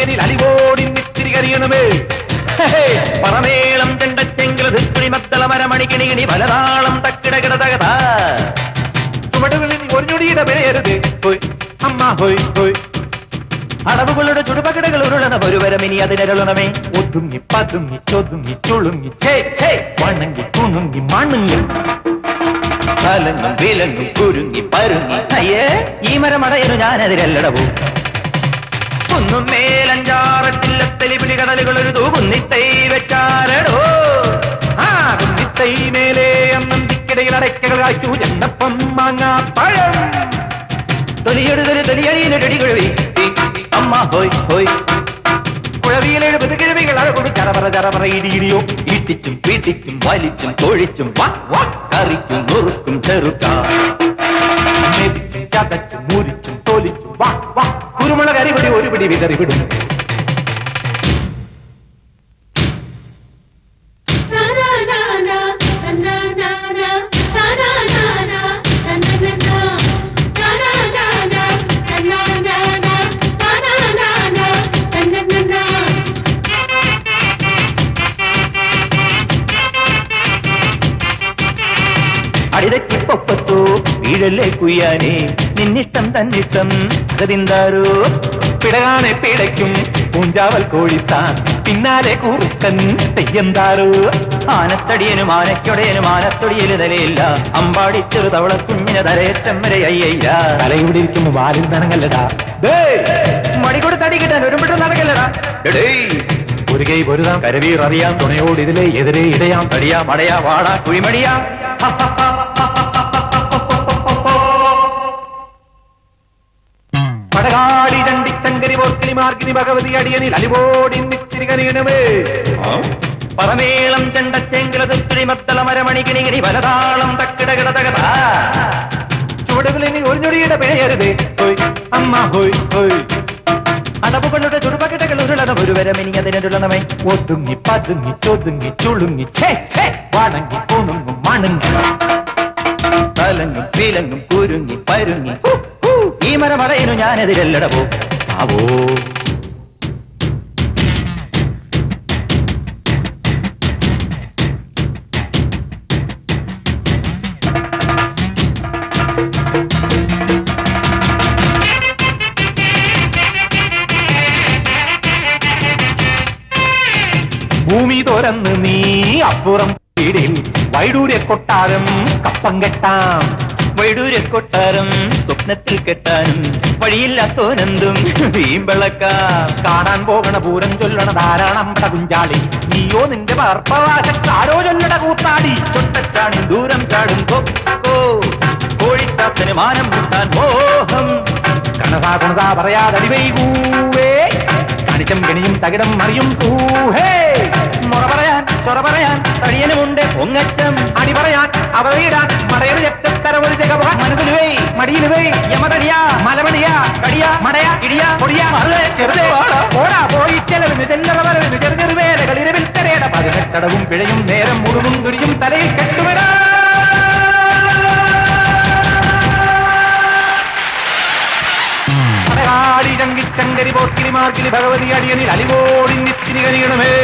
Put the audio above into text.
അടിയനിൽ അലിവോടി നിത്തിരി കരിയണമേ. പറമേളം ചെണ്ടച്ചെങ്കില് ധിക്കിണി മദ്ദള മരമണികിണികിണി പലതാളം തക്കിടകിട തകത ചുവടുകളിൽ ഒരു ഞൊടിയുടെ വിലയരുത് ഹോയ് അമ്മ ഹോയ് ഹോയ്. അടവുകളുടെ ചുടുപകിടകൾ ഉരുളണ ഒരുവരമിനി അതിനരുളണമേ. ഒതുങ്ങി പതുങ്ങി ചൊതുങ്ങി ചുളുങ്ങി ചേ ചേ വണങ്ങി കുണുങ്ങി മണുങ്ങി കലങ്ങും വിലങ്ങും കുരുങ്ങി പരുങ്ങി. അയ്യേ ഈ മരമടയനു ഞാനതിരല്ലടവൂ. കുന്നും മേലഞ്ചാറത്തില്ലത്തലി പിടികടലുകൾ ഒരു തൂകുന്നിത്തൈ വെച്ചാരടോ. ആ കുന്നിത്തൈ മേലെ അന്നന്തിക്കിടയിൽ അടയ്ക്കകൾ കാച്ചു ചെന്നപ്പം മാങ്ങാ പഴം തൊലിയെടുതൊരു തൊലിയടിയിലൊരടി കുഴവി അമ്മ ഹോയ് ഹോയ്. കുഴവിയിലെഴുപത് കിഴവികൾ അഴകൊടു ചറപറ ചറപറ ഇടിയിടിയോ ഈട്ടിച്ചും പീട്ടിച്ചും വലിച്ചും തൊഴിച്ചും വാ വാ കറിക്കും നുറുക്കും ചെറുക്കാം മെതിച്ചും ചതച്ചും മുരിച്ചും തോലിച്ചും വാ വാ കുരുമുളക് അരിപടി ഒരു പിടി വിതറിവിടും. അടിതക്കിപ്പൊപ്പത്തോ വീഴല്ലേ കുയ്യാനേ നിന്നിഷ്ടം തന്നിഷ്ടം ഗതിന്താരോ. പിടകാനെ പിടയ്ക്കും പൂഞ്ചാവൽ കോഴിത്താൻ പിന്നാലെ കൂറുക്കൻ തെയ്യന്താരോ. ആനത്തടിയനും ആനയ്ക്കൊടയനും ആനത്തൊടിയല് തലയില്ല അമ്പാടി ചെറു തവള കുഞ്ഞിനെ തലയേറ്റം വരെ അയ്യയില്ല. തലയൂടെ ഇരിക്കുമ്പോ വാലിൽ നനങ്ങല്ലടാ. മടി കൊടുത്ത് അടി കിട്ടാൻ ഒരുമിട്ട് നടക്കല്ലടാ. ഒരു കൈ പൊരുതാം കരവീർ അറിയാം തുണയോട് ഇതിലെ എതിരെ ഇടയാം തടിയാ മടയാ വാടാ കുഴിമടിയാ. പടകാളി ചണ്ടിച്ചങ്കരി പോർക്കിളി മാർഗിനി ഭഗവതി അടിയനിൽ അലിവോടി നിത്തിരി കരിയണമേ. പറമേളം ചെണ്ടച്ചെങ്കില തുക്കിളി മദ്ദള മരമണികിണികിണി പലതാളം തക്കിടകിട തകത ചുവടുകളിൽ ഒരു ഞൊടിയുടെ പിഴയരുതേ ഹോയ് അമ്മ ഹോയ് ഹോയ്. അടവുകളുടെ ചുടുപകിടകൾ ഉരുളണ ഒരുവരമിനി അതിനരുളണമേ. ഒതുങ്ങി പതുങ്ങി ചൊതുങ്ങി ചുളുങ്ങി ഛേ ഛേ വണങ്ങി കുണുങ്ങും മണുങ്ങി കലങ്ങും വിലങ്ങും കുരുങ്ങി പരുങ്ങി. ഈ മരമടയനു ഞാനെതിരല്ലടവോ ആവോ. ഭൂമി തുറന്ന് നീ അപ്പുറം വീടിൽ വൈഡൂര്യ കൊട്ടാരം കപ്പം കെട്ടാം. വൈഡൂര്യ കൊട്ടാരം സ്വപ്നത്തിൽ കെട്ടാനും വഴിയില്ലാത്തോനെന്തും വീമ്പളക്കാം. കാണാൻ പോകണ പൂരം ചൊല്ലണ ധാരാളം കുഞ്ചാളി നീയോ നിന്റെ പാർപ്പവാശക്കാരോ ചൊല്ലട കൂത്താടി. ചൊട്ടച്ചാടും ദൂരം ചാടും കൊക്കോ കോഴിത്താത്തന് മാനം കിട്ടാൻ മോഹം. കണസാ കുണസാ പറയാതടി വൈകൂവേ കണിച്ചം കെണിയും തകിടം മറിയും കൂഹേ. മുറ പറയാൻ ചൊറ പറയാൻ തടിയനുമുണ്ട് പൊങ്ങച്ചം. അടി പറയാൻ അവതയിടാൻ മടയൊരു ചെറ്റത്തര ഒരു ജഗവ മനസ്സിലുവേ മടിയിലുവേ യമതടിയാ മലമണിയാ കടിയാ മടയാ ഇടിയാ പൊടിയാ മറുതെ ചെറുതേ ഓടാ പോയി ചെലവിന് ചെല്ലറ വരവിന് ചെറു ചെറുവേലകൾ ഇരവിൽ തരേട പതിനെട്ടടവും പിഴയും നേരം മുഴുവൻ തുരിയും തലയിൽ കെട്ടുവിടാ. പടകാളി ചങ്കിച്ചങ്കരി പോർക്കിളി മാർക്കിളി ഭഗവതി അടിയനിൽ അലിവോടി നിത്തിരി കരിയണമേ.